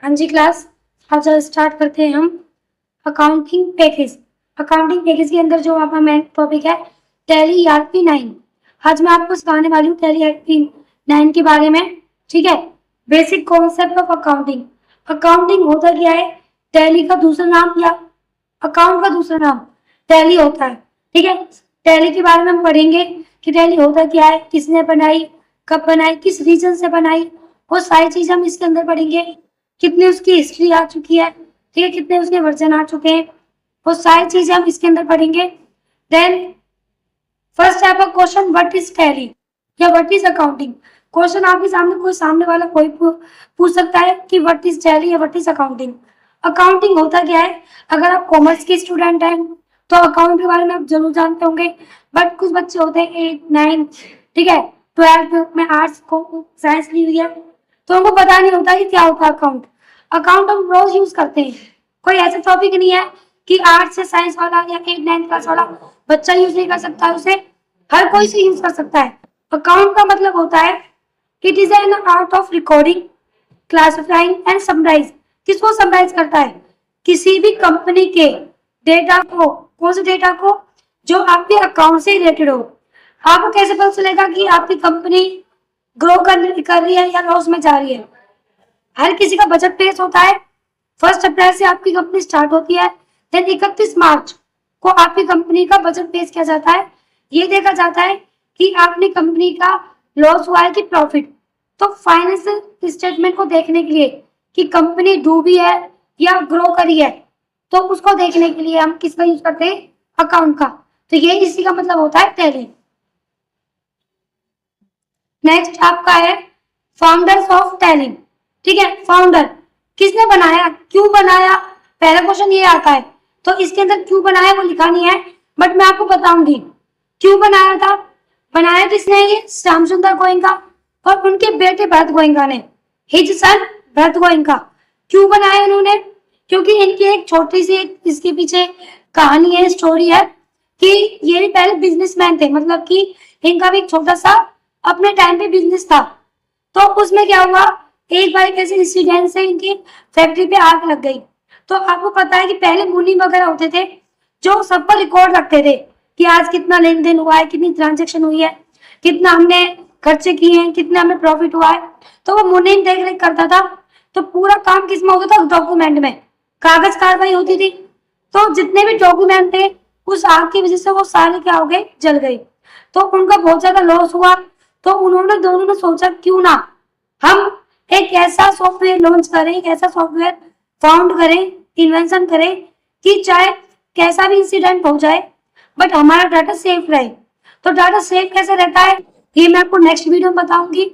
हाँ जी क्लास, आज स्टार्ट करते हैं हम अकाउंटिंग पैकेज। अकाउंटिंग पैकेज के अंदर जो आपका मेन टॉपिक है टैली ईआरपी 9। आज मैं आपको सिखाने वाली हूँ टैली ईआरपी 9 के बारे में। ठीक है, basic concept of accounting. Accounting होता क्या है? टैली का दूसरा नाम या अकाउंट का दूसरा नाम टैली होता है। ठीक है, टैली के बारे में हम पढ़ेंगे कि टैली होता क्या है, किसने बनाई, कब बनाई, किस रीजन से बनाई, वो सारी चीजें हम इसके अंदर पढ़ेंगे। कितनी उसकी हिस्ट्री आ चुकी है, ठीक है, कितने उसके वर्जन आ चुके हैं, वो सारी चीजें हम इसके अंदर पढ़ेंगे। Then first type of question, what is Tally या व्हाट इज अकाउंटिंग। क्वेश्चन आपके सामने कोई सामने वाला कोई पूछ सकता है कि व्हाट इज टैली या व्हाट इज अकाउंटिंग। अकाउंटिंग होता क्या है? अगर आप कॉमर्स के स्टूडेंट हैं तो अकाउंट के बारे में आप जरूर जानते होंगे, बट कुछ बच्चे होते हैं 8, 9, ठीक है, 12 में आर्ट्स को साइंस ली हुई है तो उनको पता नहीं होता कि क्या होता है अकाउंट। अकाउंट हम रोज यूज करते हैं, कोई ऐसा टॉपिक नहीं है कि आर्ट्स से साइंस वाला या 8, 9 क्लास वाला बच्चा यूज नहीं कर सकता है, उसे हर कोई से यूज कर सकता है। अकाउंट का मतलब होता है it is an art of recording, classifying and summarise. किसको समराइज करता है? किसी भी कंपनी के डेटा को। कौन से डेटा को? जो आपके अकाउंट से रिलेटेड हो। आपको कैसे पता चलेगा कि आपकी कंपनी ग्रो कर रही है या लॉस में जा रही है? हर किसी का बजट पेश होता है। 1 अप्रैल से आपकी कंपनी स्टार्ट होती है, देन 31 मार्च को आपकी कंपनी का बजट पेश किया जाता है। ये देखा जाता है कि आपने कंपनी का लॉस हुआ है कि प्रॉफिट। तो फाइनेंशियल स्टेटमेंट को देखने के लिए कि कंपनी डूबी है या ग्रो करी है, तो उसको देखने के लिए हम किसका यूज करते हैं? अकाउंट का। तो ये इसी का मतलब होता है टैली। नेक्स्ट आपका है फाउंडर्स ऑफ टैली। ठीक है, फाउंडर किसने बनाया, क्यों बनाया, पहला क्वेश्चन ये आता है। तो इसके अंदर क्यों बनाया वो लिखा नहीं है, बट मैं आपको बताऊंगी क्यों बनाया था। बनाया किसने? ये श्याम सुंदर गोयनका और उनके बेटे भरत गोयनका ने, हिज सन भरत गोयनका। क्यों बनाया उन्होंने? क्योंकि इनकी एक छोटी सी इसके पीछे कहानी है, स्टोरी है कि ये भी पहले बिजनेसमैन थे, मतलब कि इनका भी एक छोटा सा अपने टाइम पे बिजनेस था। तो उसमें क्या हुआ, एक बार कैसे इंसिडेंट से इनकी फैक्ट्री पे आग लग गई। तो आपको पता है कि पहले मुनी वगैरह होते थे जो सब पर रिकॉर्ड रखते थे कि आज कितना लेन देन हुआ है, कितनी ट्रांजेक्शन हुई है, कितना हमने खर्चे किए हैं, कितना हमें प्रॉफिट हुआ है। तो वो मुनि देख रेख करता था। तो पूरा काम किस में होता था? डॉक्यूमेंट में, कागज कार्रवाई होती थी। तो जितने भी डॉक्यूमेंट थे उस आग की वजह से वो सारे क्या हो गए? जल गए। तो उनका बहुत ज्यादा लॉस हुआ। तो उन्होंने दोनों ने सोचा क्यों ना हम एक ऐसा सॉफ्टवेयर लॉन्च करें, एक ऐसा सॉफ्टवेयर फाउंड करें, इन्वेंशन करें कि चाहे कैसा भी इंसिडेंट हो जाए बट हमारा डाटा सेफ रहे। तो डाटा सेफ कैसे रहता है ये मैं आपको नेक्स्ट वीडियो में बताऊंगी।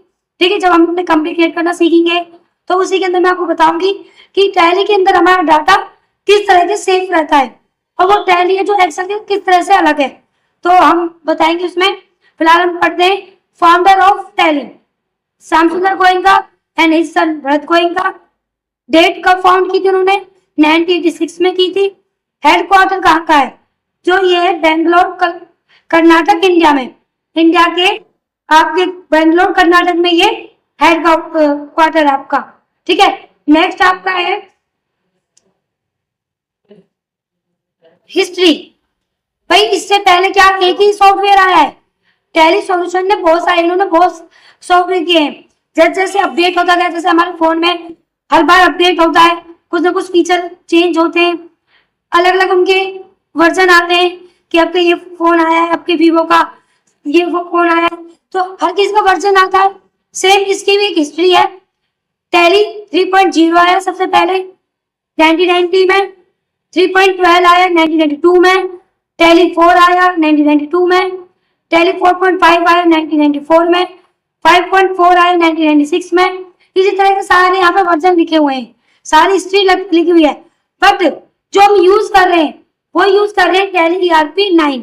ठीक है, जब हम अपने कंपनी क्रिएट करना सीखेंगे तो उसी के अंदर मैं आपको बताऊंगी कि टैली के अंदर हमारा डाटा किस तरह से सेफ रहता है और वो टैली है जो एक्सेल के किस तरह से अलग है, तो हम बताएंगे उसमें। फिलहाल हम पढ़ते हैं founder of Tally, Shyam Sundar Goenka and his son Bharat Goenka. Date कब फाउंड की थी उन्होंने? 1986 में की थी। हेडक्वार्टर कहाँ का है? जो ये है बेंगलोर, कर्नाटक, इंडिया में। इंडिया के आपके बेंगलोर कर्नाटक में ये हेड क्वार्टर आपका। ठीक है, नेक्स्ट आपका है हिस्ट्री। भाई इससे पहले क्या एक ही सॉफ्टवेयर आया है? टैली सॉल्यूशन ने बहुत सारे, इन्होंने बहुत सॉफ्टवेयर किए हैं। जैसे जैसे अपडेट होता गया, जैसे हमारे फोन में हर बार अपडेट होता है, कुछ ना कुछ फीचर चेंज होते हैं, अलग अलग उनके वर्जन आते हैं कि आपके ये फोन आया है, आपके वीवो का ये वो फोन आया है, तो हर किसी का वर्जन आता है। सेम इसकी भी एक हिस्ट्री है। टैली 3.0 आया सबसे पहले 1990 में, 3.12 आया 1992 में, टैली 4 आया 1992 में, टैली 4.5 आया 1994 में, 5.4 आया 1996 में। इसी तरह के सारे यहाँ पे वर्जन लिखे हुए हैं, सारी हिस्ट्री लिखी हुई है। बट जो हम यूज कर रहे हैं वो यूज कर रहे हैं टैली ईआरपी 9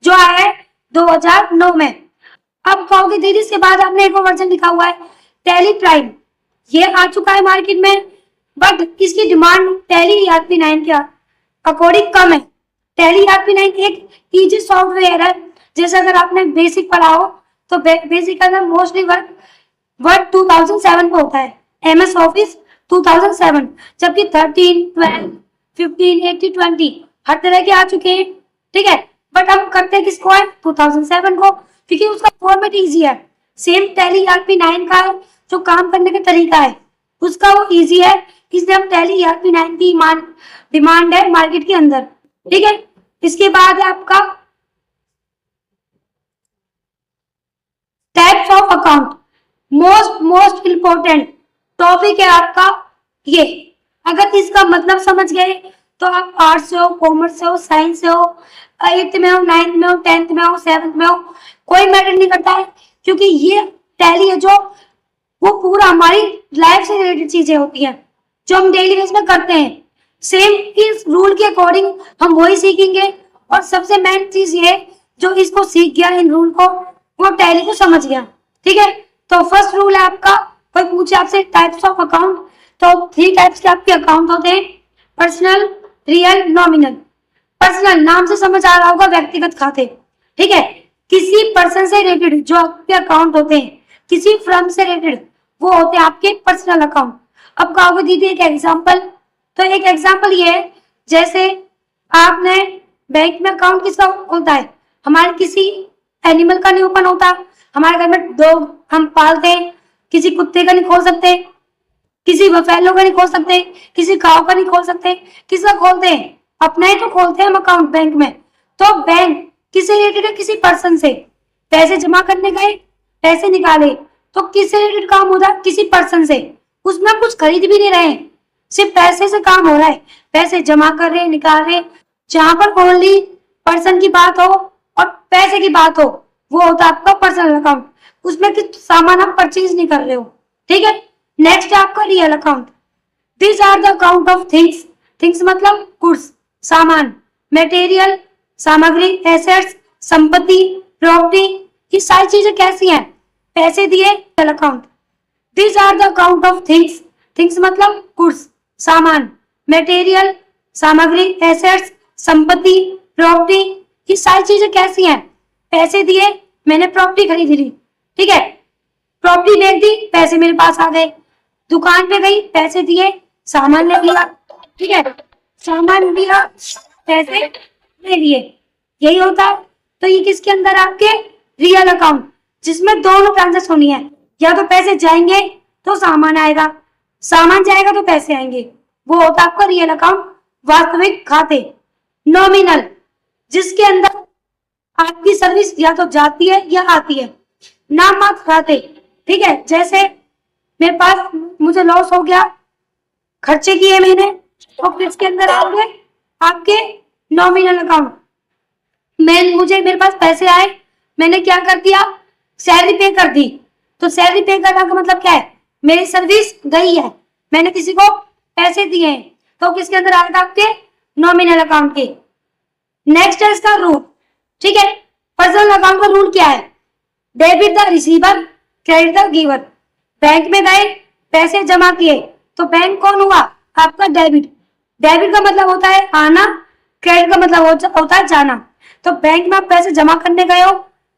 जो आया है 2009 में। अब कहोगे दीदी इसके बाद आपने एक और वर्जन लिखा हुआ है टैली प्राइम, ये आ चुका है मार्केट में, बट इसकी डिमांड टैली ईआरपी 9 के अकॉर्डिंग कम है। टैली ईआरपी 9 एक इजी सॉफ्टवेयर है। जैसे अगर आपने बेसिक पढ़ा हो तो बेसिक का मोस्टली वर्क 2007 पे होता है, MS ऑफिस 2007, जबकि 13, 12, 15, 18, 20 हर तरह के आ चुके हैं। ठीक है, बट हम करते हैं किसको है 2007 को, क्योंकि उसका फॉर्मेट इजी है। सेम टैली ERP9 का जो काम करने का तरीका है उसका वो इजी है, इसलिए हम टैली ERP9 की डिमांड है मार्केट के अंदर। ठीक है, इसके बाद है आपका types of account. Most important topic है आपका ये। अगर इसका मतलब समझ गए तो आप आर्ट्स से हो, कॉमर्स से हो, साइंस से हो, 8th में हो, 9th में हो, 10th में हो, 7th में हो, कोई मैटर नहीं करता है, क्योंकि ये टैली है जो वो पूरा हमारी लाइफ से रिलेटेड चीजें होती हैं जो हम डेली बेस में करते हैं। सेम इस रूल के अकॉर्डिंग हम वही सीखेंगे। और सबसे मेन चीज ये जो इसको सीख गया इन रूल को वो टैली को समझ गया। ठीक है, तो फर्स्ट रूल है आपका, कोई पूछे आपसे टाइप्स ऑफ अकाउंट, तो 3 टाइप्स के आपके अकाउंट होते हैं, पर्सनल, रियल, नॉमिनल। पर्सनल नाम से समझ आ रहा होगा, व्यक्तिगत खाते। ठीक है, किसी पर्सन से रिलेटेड जो आपके अकाउंट होते हैं, किसी फर्म से रिलेटेड वो होते हैं आपके पर्सनल अकाउंट। अब कहोगे दीदी एक एग्जांपल, तो एक एग्जांपल ये है, जैसे आपने बैंक में अकाउंट किसका खोलता है, हमारे किसी एनिमल का नहीं ओपन होता। हमारे घर में डॉग हम पालते हैं, किसी कुत्ते का नहीं खोल सकते, किसी बफेलो का नहीं खोल सकते, किसी काऊ का नहीं खोल सकते। किसका खोलते हैं, अपना ही तो खोलते हैं हम अकाउंट बैंक में। तो बैंक किससे रिलेटेड है, किसी पर्सन से। पैसे जमा करने गए, पैसे निकाले, तो किससे रिलेटेड काम होता है, किसी पर्सन से। उसमें हम कुछ खरीद भी नहीं रहे, सिर्फ पैसे से काम हो रहा है, पैसे जमा कर रहे, निकाल रहे। जहां पर ओनली पर्सन की बात हो और पैसे की बात हो वो होता है आपका पर्सनल अकाउंट, उसमें किस सामान आप परचेज नहीं कर रहे हो। ठीक है, नेक्स्ट है आपका real account. This are the account of things. Things मतलब गुड्स, सामान, मटेरियल, सामग्री, एसेट्स, संपत्ति, प्रॉपर्टी। ये सारी चीजें कैसी हैं, पैसे दिए, real account. This are the account of things. Things मतलब गुड्स, सामान, मटेरियल, सामग्री, एसेट्स, संपत्ति, प्रॉपर्टी। ये सारी चीजें कैसी हैं, पैसे दिए, मैंने प्रॉपर्टी खरीद ली। ठीक है, प्रॉपर्टी बेच दी, पैसे मेरे पास आ गए। दुकान पे गई, पैसे दिए, सामान ले लिया। ठीक है, सामान लिया, पैसे ले लिए, यही होता है। तो ये किसके अंदर, आपके रियल अकाउंट, जिसमें दोनों ट्रांजेक्शन होनी है। या तो पैसे जाएंगे तो सामान आएगा, सामान जाएगा तो पैसे आएंगे, वो होता है आपका रियल अकाउंट, वास्तविक खाते। नॉमिनल, जिसके अंदर आपकी सर्विस या तो जाती है या आती है, नाम मात्र खाते। ठीक है, जैसे मेरे पास मुझे लॉस हो गया, खर्चे किए मैंने, तो किसके अंदर आओगे, आपके नॉमिनल अकाउंट। मेरे पास पैसे आए, मैंने क्या कर दिया, सैलरी पे कर दी। तो सैलरी पे करने का मतलब क्या है, मेरी सर्विस गई है, मैंने किसी को पैसे दिए हैं, तो किसके अंदर आएगा, आपके नॉमिनल अकाउंट के। नेक्स्ट है इसका रूल। ठीक है, पर्सनल अकाउंट का रूल क्या है, debit the receiver, credit the giver. Bank में गए, पैसे जमा किए, तो बैंक कौन हुआ, आपका डेबिट। डेबिट का मतलब होता है आना, क्रेडिट का मतलब होता है जाना। तो बैंक में आप पैसे जमा करने गए हो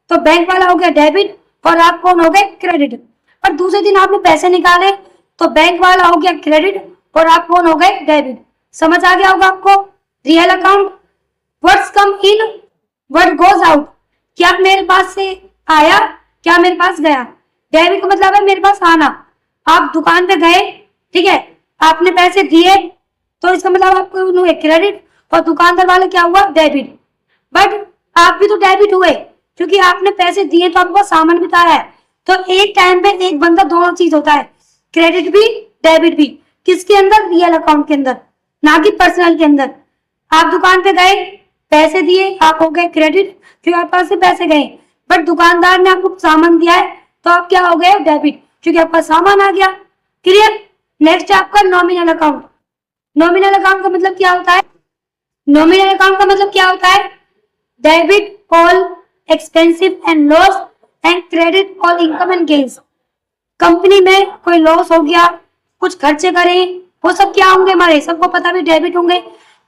तो बैंक वाला हो गया डेबिट और आप कौन हो गए, क्रेडिट। और दूसरे दिन आपने पैसे निकाले तो बैंक वाला हो गया क्रेडिट और आप कौन हो गए, डेबिट। समझ आ गया होगा आपको। Real account, what's come in, what goes out, क्या मेरे पास से आया, क्या मेरे पास गया। डेबिट का मतलब है मेरे पास आना, आप दुकान पे गए, ठीक है, आपने पैसे दिए, तो इसका मतलब आपको हुए क्रेडिट और दुकानदार वाले क्या हुआ, डेबिट। बट आप भी तो डेबिट हुए क्योंकि आपने पैसे दिए तो आपको सामान भी है। तो एक टाइम पे एक बंदा दोनों चीज होता है, क्रेडिट भी डेबिट भी। किसके अंदर, रियल अकाउंट के अंदर, ना कि पर्सनल के अंदर। आप दुकान पे गए, पैसे दिए, आप हो गए क्रेडिट क्योंकि आपके पास से पैसे गए। बट दुकानदार ने आपको सामान दिया है तो आप क्या हो गए, डेबिट, क्योंकि आपका सामान आ गया। क्लियर। नेक्स्ट आपका नॉमिनल अकाउंट। नॉमिनल अकाउंट का मतलब क्या होता है, नॉमिनल अकाउंट का मतलब क्या होता है, debit all expensive and loss and credit all income and gains. Company में कोई लॉस हो गया, कुछ खर्चे करें, वो सब क्या होंगे, हमारे सबको पता भी डेबिट होंगे।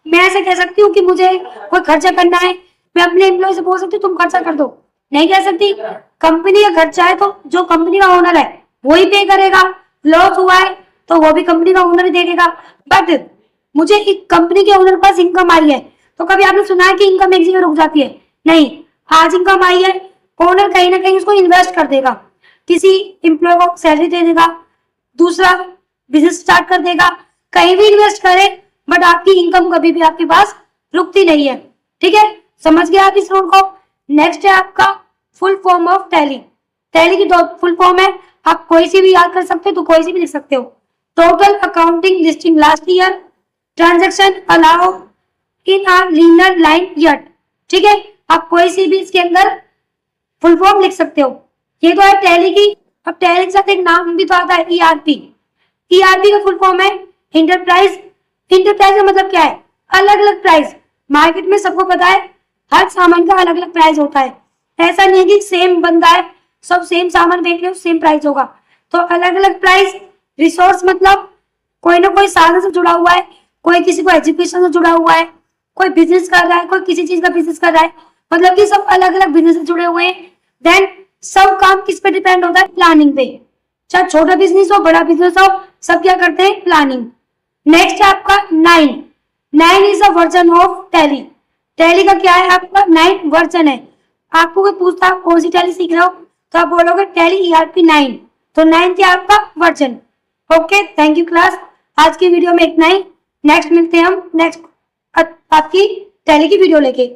मैं ऐसे कह सकती हूँ कि मुझे कोई खर्चा करना है, मैं अपने एम्प्लॉय से बोल सकती हूँ तुम खर्चा कर दो, नहीं कह सकती। कंपनी का खर्चा है तो जो कंपनी का ओनर है वही पे करेगा। लॉस हुआ है तो वो भी कंपनी का ओनर ही देखेगा। बट मुझे एक कंपनी के ओनर के पास इनकम आई है, तो कभी आपने सुना है कि इनकम एक जगह रुक जाती है? नहीं, आज इनकम आई है, ओनर कहीं ना कहीं उसको इन्वेस्ट कर देगा, किसी एम्प्लॉय को सैलरी दे देगा, दूसरा बिजनेस स्टार्ट कर देगा, कहीं भी इन्वेस्ट करे, बट आपकी इनकम कभी भी आपके पास रुकती नहीं है। ठीक है, समझ गया आप इस रूल को? नेक्स्ट है आपका full form of tally. Tally की दो फुल फॉर्म है, आप कोई सी भी याद कर सकते हो तो कोई सी भी लिख सकते हो। Total accounting listing last year, transaction allow in a linear line yet. ठीक है, आप कोई सी भी इसके अंदर फुल फॉर्म लिख सकते हो। ये तो है टैली की। अब टैली के साथ एक नाम भी तो आता है, ईआरपी। ईआरपी का फुल फॉर्म है इंटरप्राइज। इंटरप्राइज का मतलब क्या है? अलग अलग प्राइस। मार्केट में सबको पता है हर सामान का अलग अलग प्राइस होता है, ऐसा नहीं है कि सेम बंदा है सब सेम सामान बेच रहे हो सेम प्राइस होगा, तो अलग अलग प्राइस। रिसोर्स मतलब कोई ना कोई साधन से जुड़ा हुआ है, कोई किसी को एजुकेशन से जुड़ा हुआ है, कोई बिजनेस कर रहा है, कोई किसी चीज का बिजनेस कर रहा है, मतलब कि सब अलग अलग बिजनेस से जुड़े हुए हैं। देन सब काम किस पे डिपेंड होता है? प्लानिंग पे। चाहे छोटा बिजनेस हो बड़ा बिजनेस हो, सब क्या करते हैं? प्लानिंग। नेक्स्ट है आपका 9। 9 is a version of tally. Tally का क्या है? आपका 9 वर्जन है। आपको कोई पूछता है कौन सी टैली सीख रहे हो, तो आप बोलोगे टैली ईआरपी 9। तो 9 क्या आपका version. Okay, thank you class. आज की वीडियो में इतना ही। नेक्स्ट मिलते हैं हम नेक्स्ट आपकी टैली की वीडियो लेके।